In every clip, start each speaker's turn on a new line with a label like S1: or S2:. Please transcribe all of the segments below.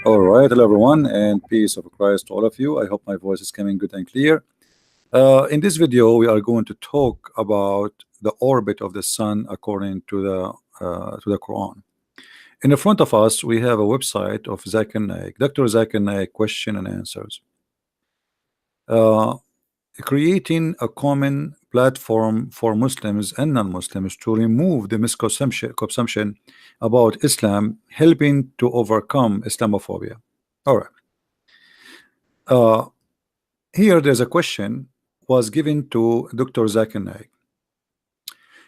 S1: All right, hello everyone, and peace of Christ to all of you. I hope my voice is coming good and clear. In this video, we are going to talk about the orbit of the sun according to the Quran. In the front of us, we have a website of Zakir Naik, Dr. Zakir Naik, question and answers. Creating a common platform for Muslims and non-Muslims to remove the misconception about Islam, helping to overcome Islamophobia. All right. Here there's a question was given to Dr. Zakir Naik.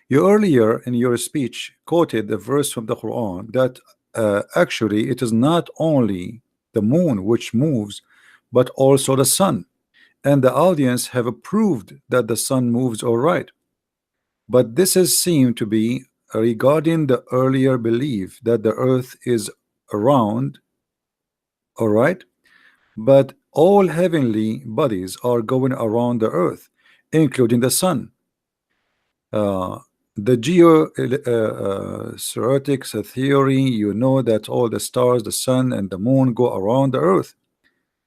S1: You earlier in your speech quoted the verse from the Quran that actually it is not only the moon which moves, but also the sun. And the audience have approved that the sun moves all right. But this is seemed to be regarding the earlier belief that the earth is around, all right, but all heavenly bodies are going around the earth, including the sun. The theoretics theory, you know that all the stars, the sun and the moon go around the earth,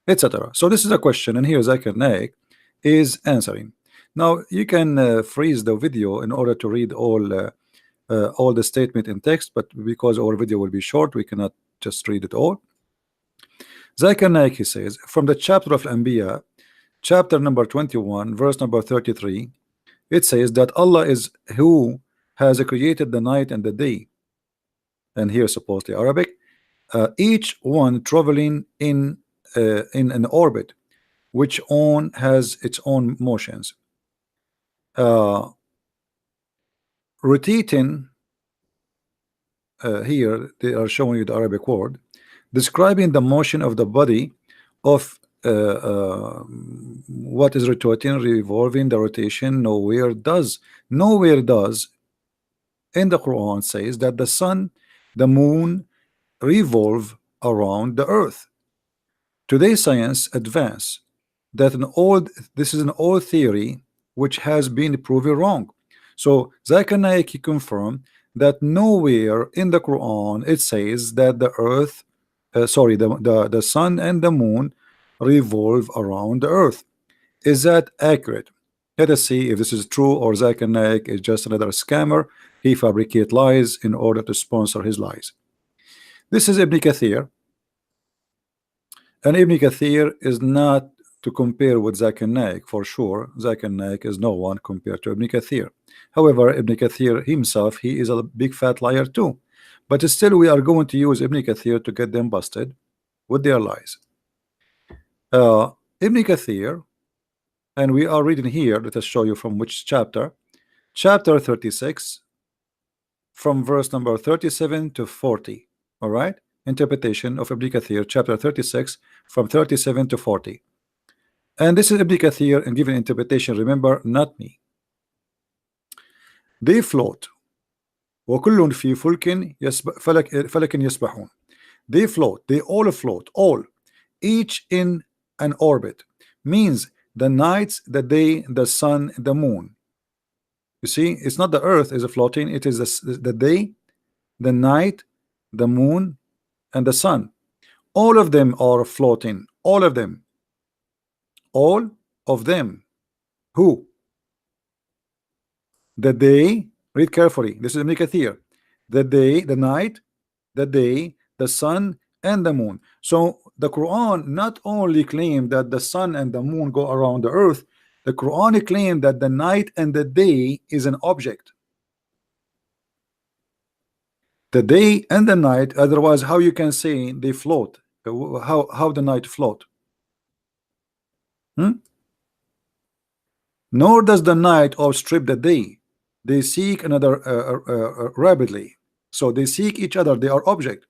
S1: etc. So this is a question, and here Zakir Naik is answering. Now you can freeze the video in order to read all the statement in text, but because our video will be short, we cannot just read it all. Zakir Naik, he says, from the chapter of Anbiya, chapter number 21, verse number 33, it says that Allah is who has created the night and the day, and here supposedly Arabic, each one traveling in an orbit, which has its own motions, rotating. Here they are showing you the Arabic word describing the motion of the body of what is rotating, revolving, the rotation. Nowhere does in the Quran says that the sun, the moon revolve around the earth. Today science advance that this is an old theory which has been proven wrong. So Zakir Naik confirmed that nowhere in the Quran it says that the earth the sun and the moon revolve around the earth. Is that accurate? Let us see if this is true, or Zakir Naik is just another scammer. He fabricates lies in order to sponsor his lies. This is Ibn Kathir, and Ibn Kathir is not to compare with Zakir Naik for sure. Zakir Naik is no one compared to Ibn Kathir. However, Ibn Kathir himself, he is a big fat liar too. But still we are going to use Ibn Kathir to get them busted with their lies. Ibn Kathir, and we are reading here, let us show you from which chapter. Chapter 36, from verse number 37 to 40. All right, interpretation of Ibn Kathir, chapter 36, from 37 to 40. And this is Ibn Kathir and given interpretation, remember, not me. They float. وكل في فلك يسبحون. They float, they all float, all, each in an orbit, means the nights, the day, the sun, the moon. You see, it's not the earth is floating, it is the day, the night, the moon and the sun. All of them are floating, all of them. All of them. Who? The day, read carefully, this is Ibn Kathir. The day, the night, the day, the sun and the moon. So the Quran not only claimed that the sun and the moon go around the earth, the Quran claimed that the night and the day is an object. The day and the night, otherwise how you can say they float? How the night float? Nor does the night outstrip the day. They seek another rapidly. So they seek each other, they are object,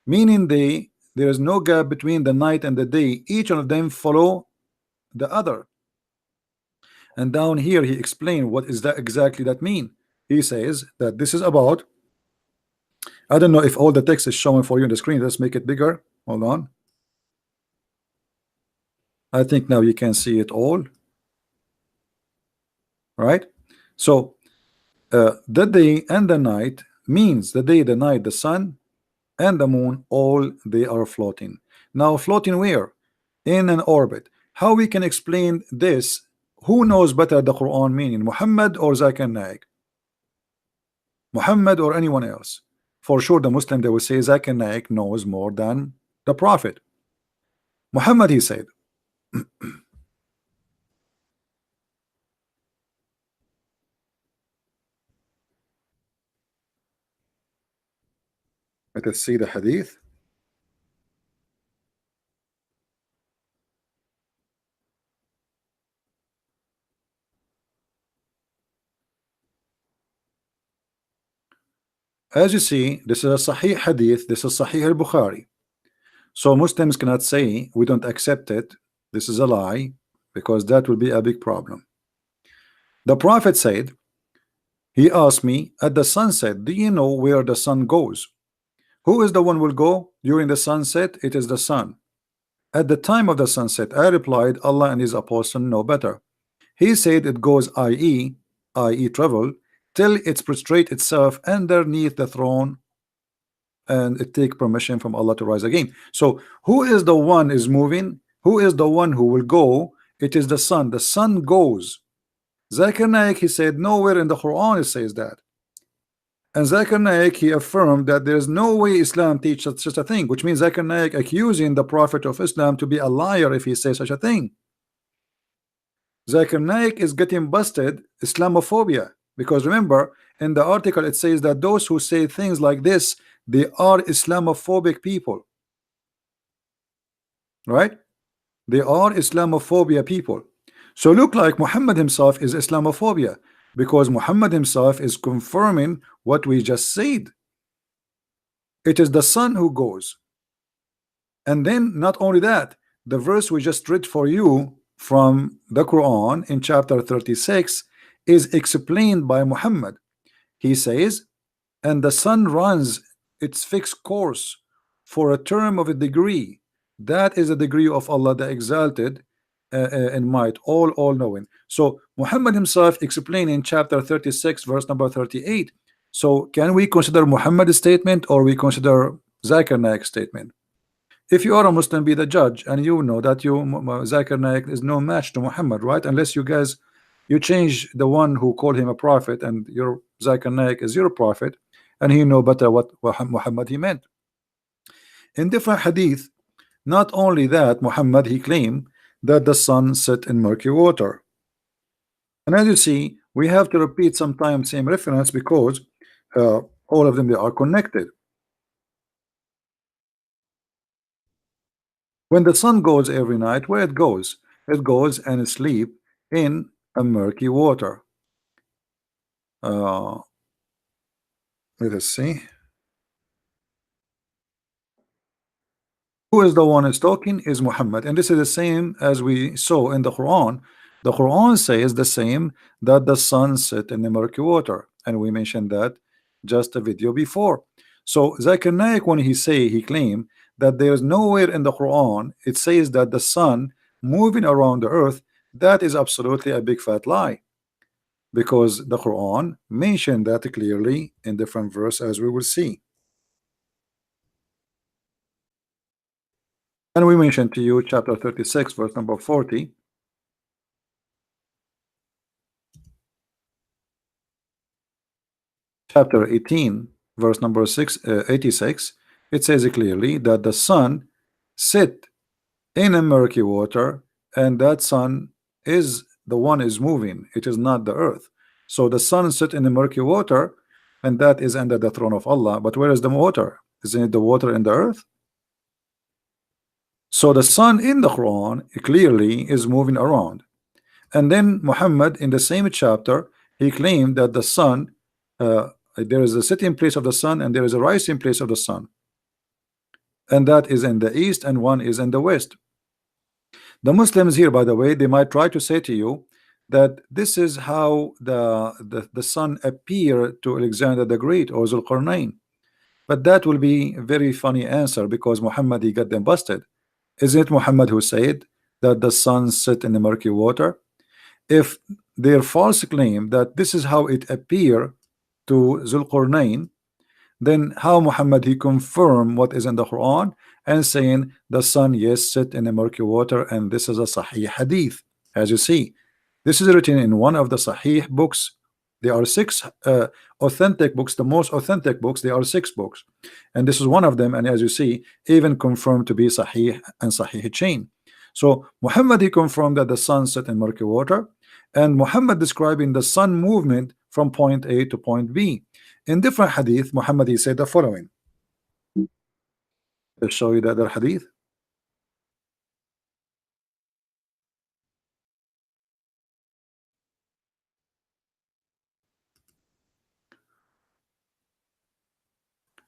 S1: meaning there is no gap between the night and the day. Each one of them follow the other. And down here he explained what is that exactly that mean. He says that this is about, I don't know if all the text is showing for you on the screen. Let's make it bigger. Hold on. I think now you can see it all. Right? So the day and the night means the day, the night, the sun and the moon, all they are floating. Now floating where? In an orbit. How we can explain this? Who knows better the Quran meaning, Muhammad or Zakir Naik? Muhammad or anyone else? For sure the Muslim, they will say Zakir Naik knows more than the Prophet. Muhammad, he said, let us see the hadith. As you see, this is a Sahih hadith, this is Sahih al-Bukhari. So Muslims cannot say we don't accept it, this is a lie, because that will be a big problem. The Prophet said, he asked me at the sunset, do you know where the sun goes? Who is the one will go during the sunset? It is the sun. At the time of the sunset, I replied, Allah and his apostle know better. He said it goes i.e. travel, till it prostrate itself underneath the throne and it take permission from Allah to rise again. So who is the one is moving? Who is the one who will go? It is the sun. The sun goes. Zakir Naik, he said nowhere in the Quran it says that. And Zakir Naik, he affirmed that there is no way Islam teaches such a thing, which means Zakir Naik accusing the Prophet of Islam to be a liar if he says such a thing. Zakir Naik is getting busted Islamophobia, because remember in the article it says that those who say things like this, they are Islamophobic people, right? They are Islamophobia people. So look like Muhammad himself is Islamophobia, because Muhammad himself is confirming what we just said. It is the sun who goes. And then not only that, the verse we just read for you from the Quran in chapter 36 is explained by Muhammad. He says, and the sun runs its fixed course for a term of a degree. That is a degree of Allah the Exalted in might, all knowing. So Muhammad himself explained in chapter 36 verse number 38. So can we consider Muhammad's statement or we consider Zakir Naik's statement? If you are a Muslim, be the judge, and you know that Zakir Naik is no match to Muhammad, right? Unless you guys you change the one who called him a prophet, and your Zakir Naik is your prophet, and he know better what Muhammad he meant. In different hadith, not only that, Muhammad he claimed that the sun set in murky water. And as you see, we have to repeat sometimes same reference because all of them they are connected. When the sun goes every night, where it goes and sleep in a murky water. Let us see. Who is the one is talking is Muhammad, and this is the same as we saw in the Quran. The Quran says the same, that the sun set in the murky water, and we mentioned that just a video before. So Zakir Naik, when he claimed that there is nowhere in the Quran it says that the sun moving around the earth, that is absolutely a big fat lie, because the Quran mentioned that clearly in different verse, as we will see. And we mentioned to you chapter 36 verse number 40. Chapter 18 verse number 86, it says clearly that the sun sit in a murky water, and that sun is the one is moving, it is not the earth. So the sun sit in the murky water, and that is under the throne of Allah. But where is the water? Isn't it the water in the earth? So the sun in the Quran clearly is moving around. And then Muhammad in the same chapter, he claimed that the sun, there is a sitting place of the sun and there is a rising place of the sun, and that is in the east and one is in the west. The Muslims here, by the way, they might try to say to you that this is how the sun appeared to Alexander the Great or Zulqarnain, but that will be a very funny answer, because Muhammad he got them busted. Isn't it Muhammad who said that the sun set in the murky water? If their false claim that this is how it appeared to Zulqarnain, then how Muhammad he confirm what is in the Quran and saying the sun yes sit in the murky water, and this is a Sahih hadith. As you see, this is written in one of the Sahih books. There are six authentic books, the most authentic books. There are six books, and this is one of them. And as you see, even confirmed to be Sahih and Sahih chain. So Muhammad he confirmed that the sun set in murky water, and Muhammad describing the sun movement from point A to point B. In different hadith, Muhammad he said the following. I'll show you the other hadith.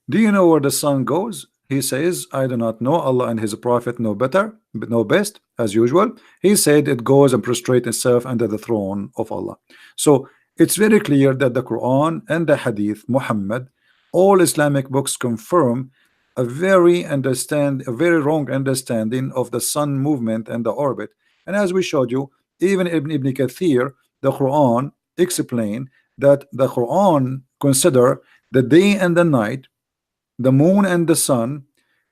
S1: Do you know where the sun goes? He says, I do not know. Allah and his prophet know better, but know best, as usual. He said it goes and prostrate itself under the throne of Allah. So it's very clear that the Quran and the Hadith, Muhammad, all Islamic books confirm a very wrong understanding of the sun movement and the orbit. And as we showed you, even Ibn Kathir, the Quran, explained that the Quran consider the day and the night, the moon and the sun,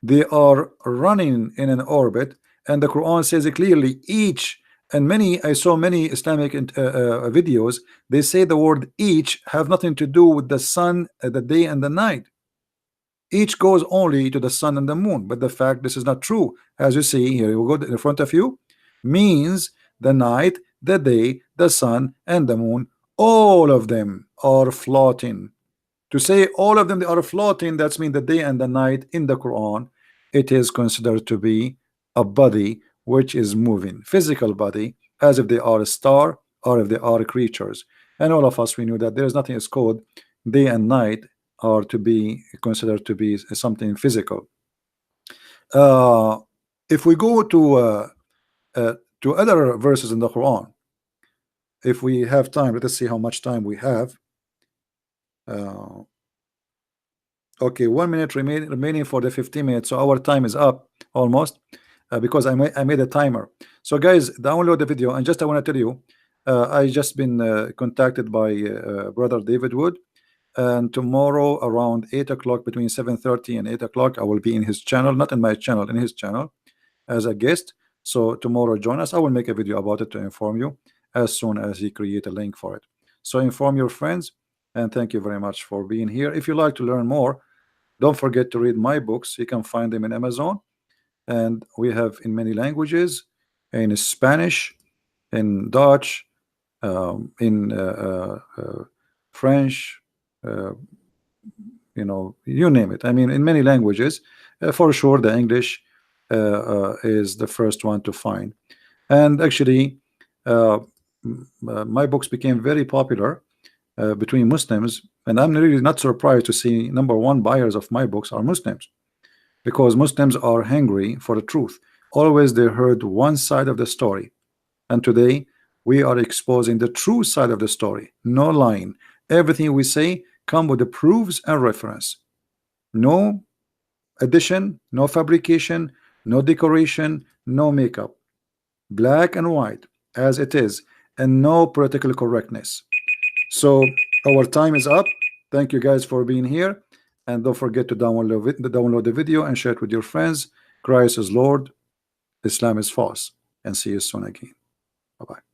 S1: they are running in an orbit, and the Quran says it clearly. Each, and many, I saw many Islamic videos, they say the word each have nothing to do with the sun, the day and the night. Each goes only to the sun and the moon, but the fact this is not true. As you see here, you go in front of you, means the night, the day, the sun and the moon, all of them are floating. To say all of them they are floating, that's mean the day and the night in the Quran, it is considered to be a body which is moving, physical body, as if they are a star or if they are creatures. And all of us, we knew that there is nothing is called day and night are to be considered to be something physical. If we go to other verses in the Quran, if we have time, let us see how much time we have. Okay, 1 minute remaining for the 15 minutes, so our time is up almost, because I made a timer. So guys, download the video. And just I want to tell you, I just been contacted by brother David Wood, and tomorrow around 8 o'clock, between 7:30 and 8 o'clock, I will be in his channel, not in my channel, in his channel as a guest. So tomorrow join us. I will make a video about it to inform you as soon as he create a link for it. So inform your friends, and thank you very much for being here. If you like to learn more, don't forget to read my books. You can find them in Amazon, and we have in many languages, in Spanish, in Dutch, in French, you know, you name it. I mean, in many languages. For sure the English is the first one to find. And actually my books became very popular between Muslims, and I'm really not surprised to see #1 buyers of my books are Muslims, because Muslims are hungry for the truth. Always they heard one side of the story, and today we are exposing the true side of the story. No lying. Everything we say come with the proofs and reference. No addition, no fabrication, no decoration, no makeup. Black and white as it is, and no political correctness. So our time is up. Thank you guys for being here, and don't forget to download the video and share it with your friends. Christ is Lord, Islam is false, and see you soon again. Bye bye.